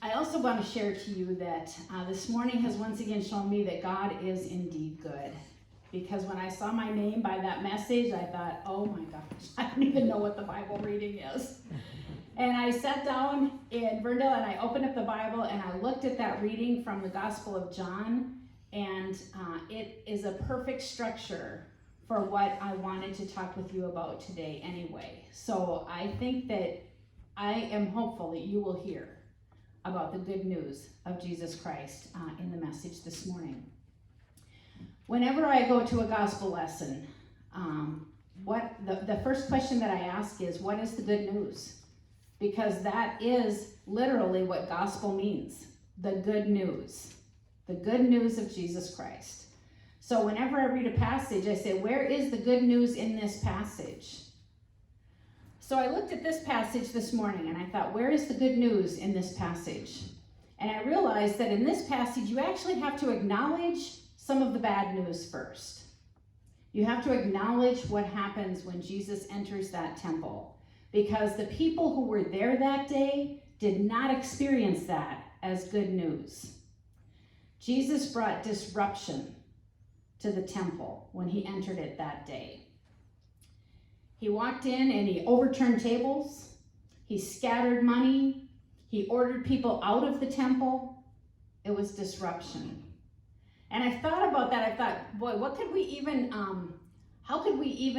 I also want to share to you that this morning has once again shown me that God is indeed good. Because when I saw my name by that message, I thought, oh my gosh, I don't even know what the Bible reading is. And I sat down in Verndale and I opened up the Bible and I looked at that reading from the Gospel of John, and it is a perfect structure for what I wanted to talk with you about today anyway. So I think that I am hopeful that you will hear about the good news of Jesus Christ in the message this morning. Whenever I go to a gospel lesson, the first question that I ask is, what is the good news? Because that is literally what gospel means, the good news of Jesus Christ. So whenever I read a passage, I say, where is the good news in this passage? So I looked at this passage this morning and I thought, where is the good news in this passage? And I realized that in this passage, you actually have to acknowledge some of the bad news first. You have to acknowledge what happens when Jesus enters that temple, because the people who were there that day did not experience that as good news. Jesus brought disruption to the temple when he entered it that day. He walked in and he overturned tables, he scattered money, he ordered people out of the temple. It was disruption. And I thought about that. I thought, boy, how could we even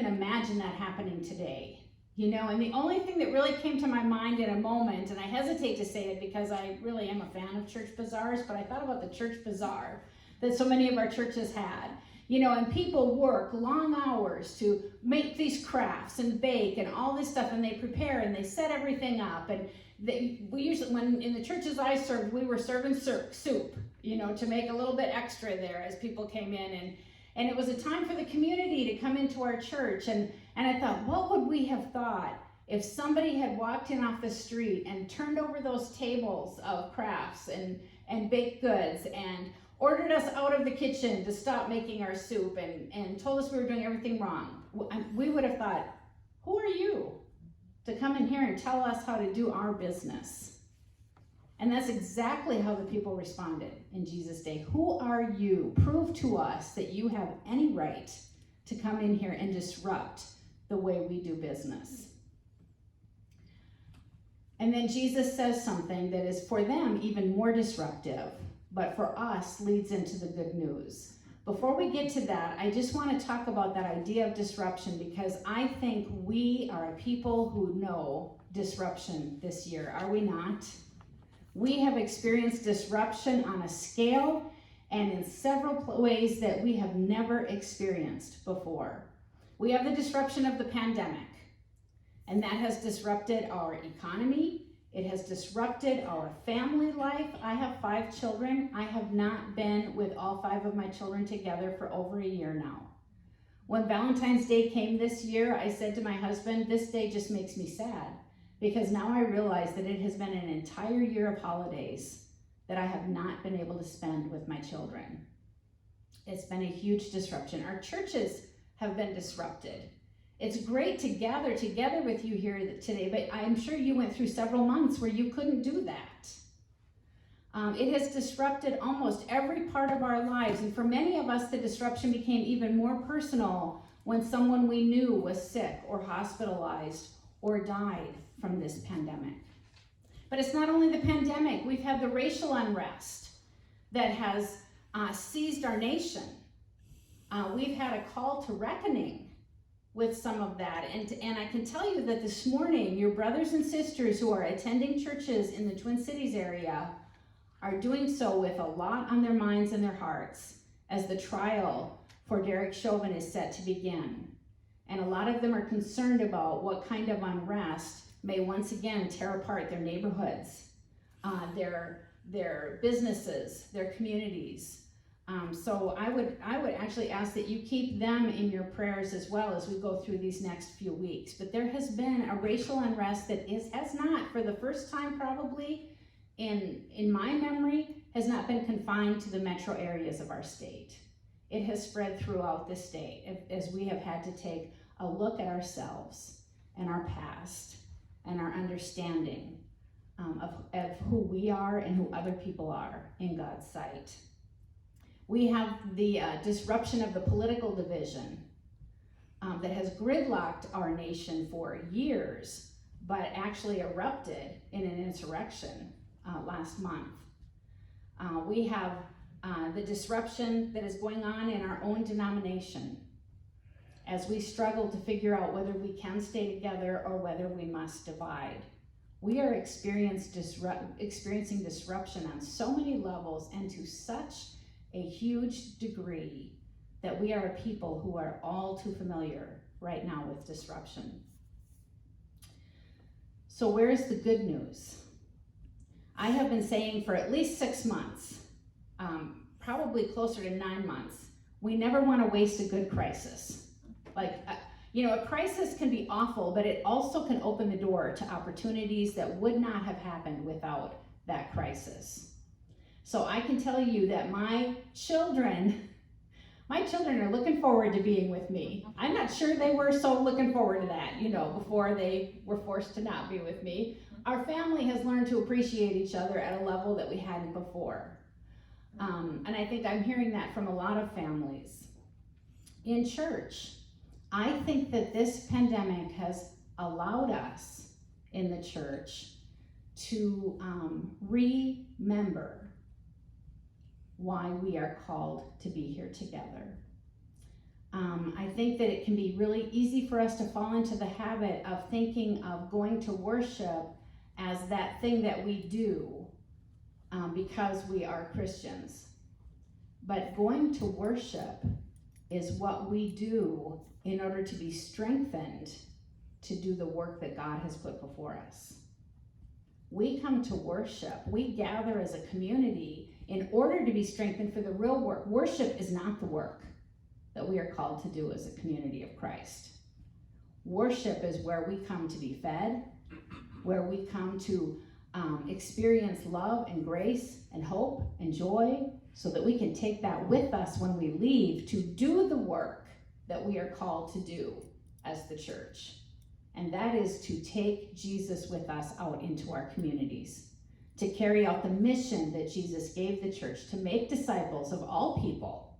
imagine that happening today? You know, and the only thing that really came to my mind in a moment, and I hesitate to say it because I really am a fan of church bazaars, but I thought about the church bazaar that so many of our churches had. You know, and people work long hours to make these crafts and bake and all this stuff, and they prepare and they set everything up. And we usually, when in the churches I served, we were serving soup, you know, to make a little bit extra there as people came in. And it was a time for the community to come into our church. And I thought, what would we have thought if somebody had walked in off the street and turned over those tables of crafts and baked goods and ordered us out of the kitchen to stop making our soup and told us we were doing everything wrong? We would have thought, who are you to come in here and tell us how to do our business? And that's exactly how the people responded in Jesus' day. Who are you? Prove to us that you have any right to come in here and disrupt the way we do business. And then Jesus says something that is for them even more disruptive, but for us leads into the good news. Before we get to that, I just want to talk about that idea of disruption, because I think we are a people who know disruption this year, are we not? We have experienced disruption on a scale and in several ways that we have never experienced before. We have the disruption of the pandemic, and that has disrupted our economy. It has disrupted our family life. I have 5 children. I have not been with all 5 of my children together for over a year now. When Valentine's Day came this year, I said to my husband, this day just makes me sad, because now I realize that it has been an entire year of holidays that I have not been able to spend with my children. It's been a huge disruption. Our churches have been disrupted. It's great to gather together with you here today, but I'm sure you went through several months where you couldn't do that. It has disrupted almost every part of our lives, and for many of us, the disruption became even more personal when someone we knew was sick or hospitalized or died from this pandemic. But it's not only the pandemic. We've had the racial unrest that has seized our nation. We've had a call to reckoning with some of that. And I can tell you that this morning, your brothers and sisters who are attending churches in the Twin Cities area are doing so with a lot on their minds and their hearts as the trial for Derek Chauvin is set to begin. And a lot of them are concerned about what kind of unrest may once again tear apart their neighborhoods, their businesses, their communities. So I would actually ask that you keep them in your prayers as well as we go through these next few weeks. But there has been a racial unrest that has not, for the first time probably in my memory, has not been confined to the metro areas of our state. It has spread throughout the state as we have had to take a look at ourselves and our past and our understanding of who we are and who other people are in God's sight. We have the disruption of the political division that has gridlocked our nation for years, but actually erupted in an insurrection last month. We have the disruption that is going on in our own denomination as we struggle to figure out whether we can stay together or whether we must divide. We are experiencing disruption on so many levels and to such a huge degree that we are a people who are all too familiar right now with disruption. So where is the good news? I have been saying for at least 6 months, probably closer to 9 months, we never want to waste a good crisis. A crisis can be awful, but it also can open the door to opportunities that would not have happened without that crisis. So I can tell you that my children are looking forward to being with me. I'm not sure they were so looking forward to that, before they were forced to not be with me. Our family has learned to appreciate each other at a level that we hadn't before. And I think I'm hearing that from a lot of families. In church, I think that this pandemic has allowed us in the church to remember why we are called to be here together. I think that it can be really easy for us to fall into the habit of thinking of going to worship as that thing that we do because we are Christians. But going to worship is what we do in order to be strengthened to do the work that God has put before us. We come to worship. We gather as a community in order to be strengthened for the real work. Worship is not the work that we are called to do as a community of Christ. Worship is where we come to be fed, where we come to experience love and grace and hope and joy so that we can take that with us when we leave to do the work that we are called to do as the church. And that is to take Jesus with us out into our communities, to carry out the mission that Jesus gave the church, to make disciples of all people,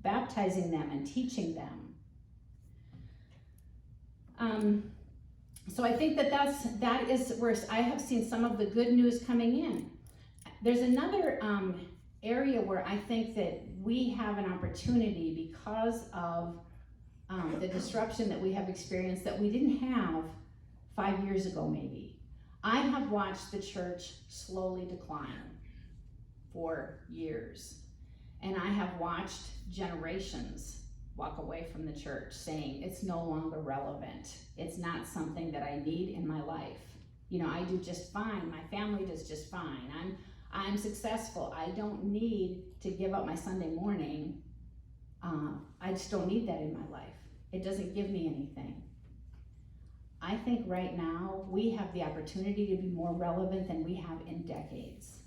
baptizing them and teaching them. So I think that is where I have seen some of the good news coming in. There's another area where I think that we have an opportunity because of the disruption that we have experienced that we didn't have 5 years ago maybe. I have watched the church slowly decline for years, and I have watched generations walk away from the church saying it's no longer relevant. It's not something that I need in my life. I do just fine. My family does just fine. I'm successful. I don't need to give up my Sunday morning. I just don't need that in my life. It doesn't give me anything. I think right now we have the opportunity to be more relevant than we have in decades,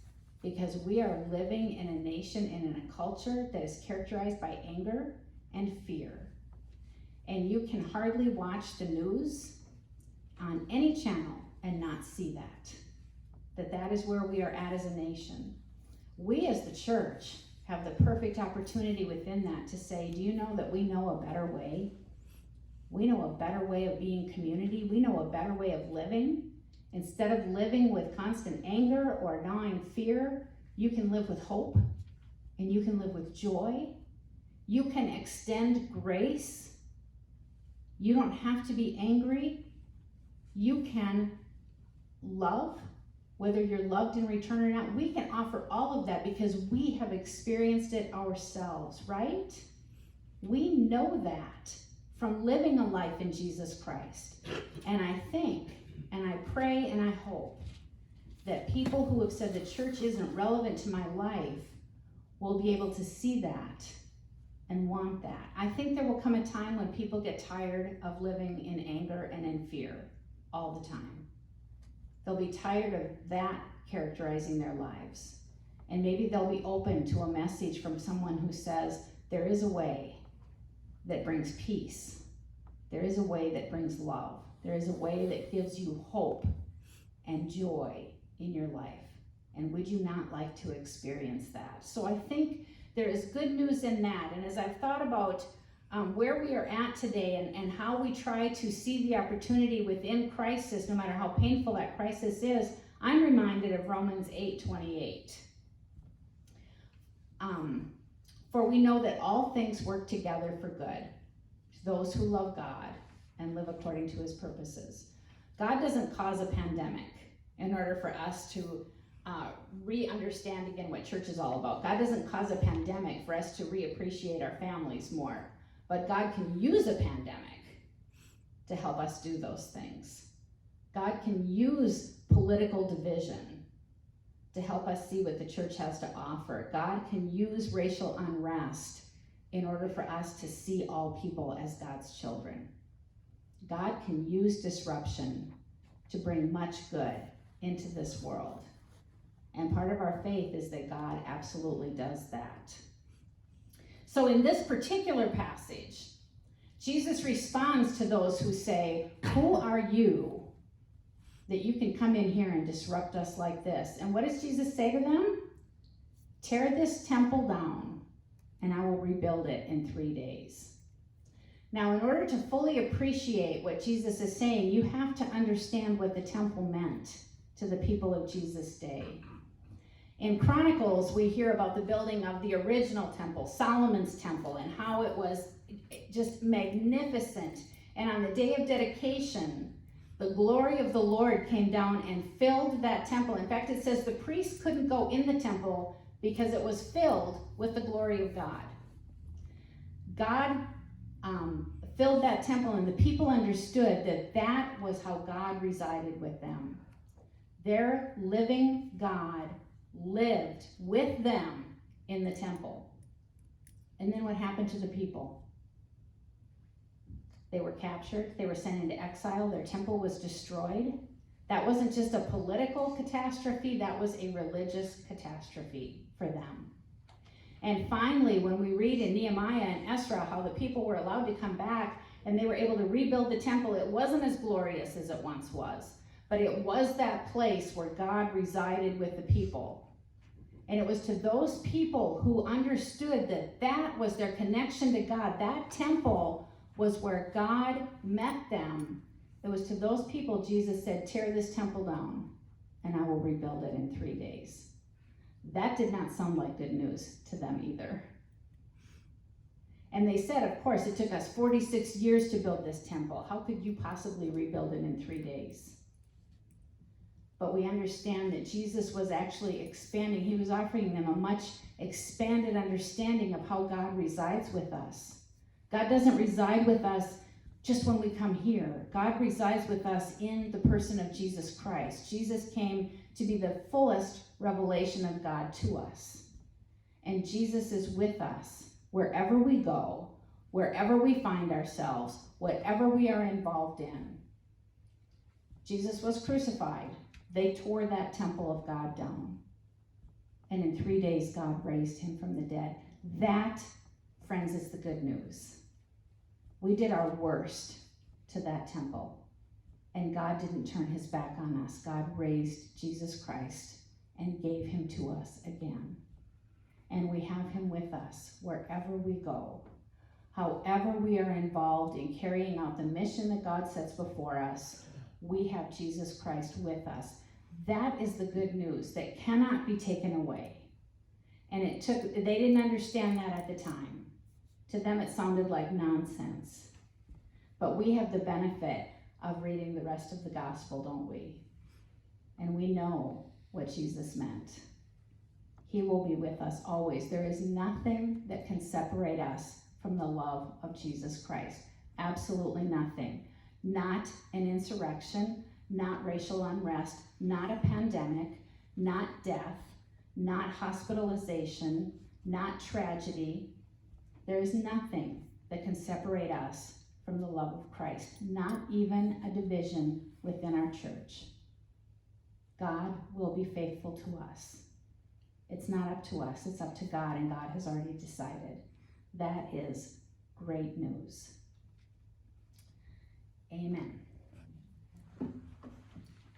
because we are living in a nation and in a culture that is characterized by anger and fear. And you can hardly watch the news on any channel and not see that is where we are at as a nation. We as the church have the perfect opportunity within that to say, do you know that we know a better way? We know a better way of being community. We know a better way of living. Instead of living with constant anger or gnawing fear, you can live with hope and you can live with joy. You can extend grace. You don't have to be angry. You can love, whether you're loved in return or not. We can offer all of that because we have experienced it ourselves, right? We know that from living a life in Jesus Christ. And I think, and I pray, and I hope that people who have said the church isn't relevant to my life will be able to see that and want that. I think there will come a time when people get tired of living in anger and in fear all the time. They'll be tired of that characterizing their lives. And maybe they'll be open to a message from someone who says, there is a way that brings peace. There is a way that brings love. There is a way that gives you hope and joy in your life? And would you not like to experience that? So I think there is good news in that. And as I've thought about where we are at today and how we try to see the opportunity within crisis, no matter how painful that crisis is, I'm reminded of Romans 8:28. For we know that all things work together for good to those who love God and live according to his purposes. God doesn't cause a pandemic in order for us to re-understand again what church is all about. God doesn't cause a pandemic for us to reappreciate our families more. But God can use a pandemic to help us do those things. God can use political division to help us see what the church has to offer. God can use racial unrest in order for us to see all people as God's children. God can use disruption to bring much good into this world. And part of our faith is that God absolutely does that. So in this particular passage, Jesus responds to those who say, "Who are you that you can come in here and disrupt us like this?" And what does Jesus say to them? "Tear this temple down, and I will rebuild it in 3 days." Now, in order to fully appreciate what Jesus is saying, you have to understand what the temple meant to the people of Jesus' day. In Chronicles, we hear about the building of the original temple, Solomon's temple, and how it was just magnificent. And on the day of dedication, the glory of the Lord came down and filled that temple. In fact, it says the priests couldn't go in the temple because it was filled with the glory of God. God filled that temple, and the people understood that that was how God resided with them. Their living God lived with them in the temple. And then what happened to the people? They were captured, they were sent into exile, their temple was destroyed. That wasn't just a political catastrophe, that was a religious catastrophe for them. And finally, when we read in Nehemiah and Ezra how the people were allowed to come back and they were able to rebuild the temple, it wasn't as glorious as it once was, but it was that place where God resided with the people. And it was to those people who understood that that was their connection to God. That temple was where God met them. It was to those people Jesus said, "Tear this temple down, and I will rebuild it in 3 days." That did not sound like good news to them either. And they said, "Of course, it took us 46 years to build this temple. How could you possibly rebuild it in 3 days?" But we understand that Jesus was actually expanding. He was offering them a much expanded understanding of how God resides with us. God doesn't reside with us just when we come here. God resides with us in the person of Jesus Christ. Jesus came to be the fullest revelation of God to us. And Jesus is with us wherever we go, wherever we find ourselves, whatever we are involved in. Jesus was crucified. They tore that temple of God down. And in 3 days, God raised him from the dead. That, friends, is the good news. We did our worst to that temple, and God didn't turn his back on us. God raised Jesus Christ and gave him to us again. And we have him with us wherever we go. However we are involved in carrying out the mission that God sets before us, we have Jesus Christ with us. That is the good news that cannot be taken away. And they didn't understand that at the time. To them it sounded like nonsense. But we have the benefit of reading the rest of the gospel, don't we? And we know what Jesus meant. He will be with us always. There is nothing that can separate us from the love of Jesus Christ. Absolutely nothing. Not an insurrection, not racial unrest, not a pandemic, not death, not hospitalization, not tragedy. There is nothing that can separate us from the love of Christ, not even a division within our church. God will be faithful to us. It's not up to us, it's up to God, and God has already decided. That is great news. Amen.